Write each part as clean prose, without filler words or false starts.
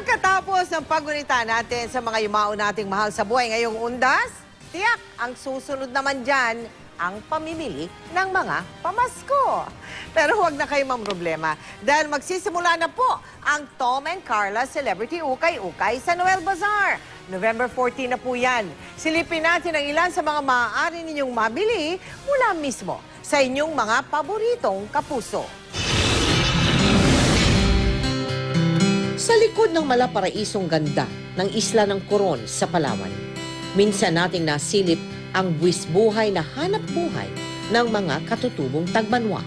Pagkatapos ng pagunita natin sa mga yumao nating mahal sa buhay ngayong undas, tiyak ang susunod naman dyan ang pamimili ng mga pamasko. Pero huwag na kayo mamroblema dahil magsisimula na po ang Tom and Carla Celebrity Ukay-Ukay sa Noel Bazaar. November 14 na po yan. Silipin natin ang ilan sa mga maaari ninyong mabili mula mismo sa inyong mga paboritong kapuso. Sa likod ng malaparaisong ganda ng Isla ng Coron sa Palawan, minsan nating nasilip ang buwis-buhay na hanap buhay ng mga katutubong tagbanwa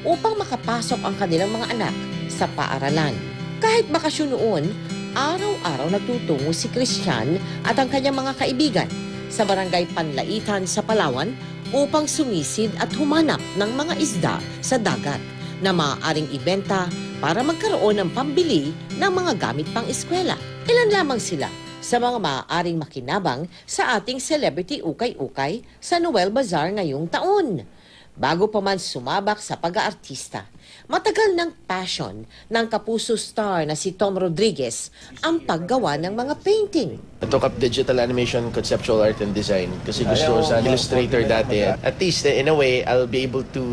upang makapasok ang kanilang mga anak sa paaralan. Kahit bakasyon noon, araw-araw nagtutungo si Christian at ang kanyang mga kaibigan sa barangay Panlaitan sa Palawan upang sumisid at humanap ng mga isda sa dagat na maaaring ibenta para magkaroon ng pambili ng mga gamit pang eskwela. Ilan lamang sila sa mga maaaring makinabang sa ating Celebrity Ukay-Ukay sa Noel Bazaar ngayong taon. Bago pa man sumabak sa pag-aartista, matagal ng passion ng kapuso star na si Tom Rodriguez ang paggawa ng mga painting. I took up digital animation, conceptual art, and design kasi gusto ko sa illustrator dati. At least, in a way, I'll be able to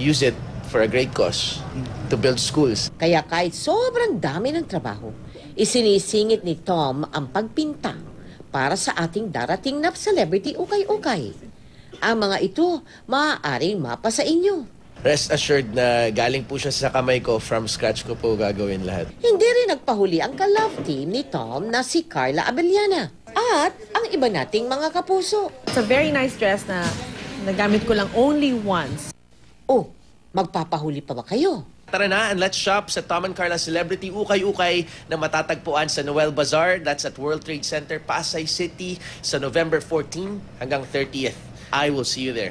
use it for a great cause, to build schools. Kaya kahit sobrang dami ng trabaho, isinisingit ni Tom ang pagpinta para sa ating darating na Celebrity Ukay-Ukay. Ang mga ito, maaaring mapa sa inyo. Rest assured na galing po siya sa kamay ko, from scratch ko po gagawin lahat. Hindi rin nagpahuli ang ka-love team ni Tom na si Carla Abellana at ang iba nating mga kapuso. It's a very nice dress na nagamit ko lang only once. Oh, magpapahuli pa ba kayo? Tara na and let's shop sa Tom and Carla Celebrity Ukay-Ukay na matatagpuan sa Noel Bazaar. That's at World Trade Center, Pasay City sa November 14 hanggang 30th. I will see you there.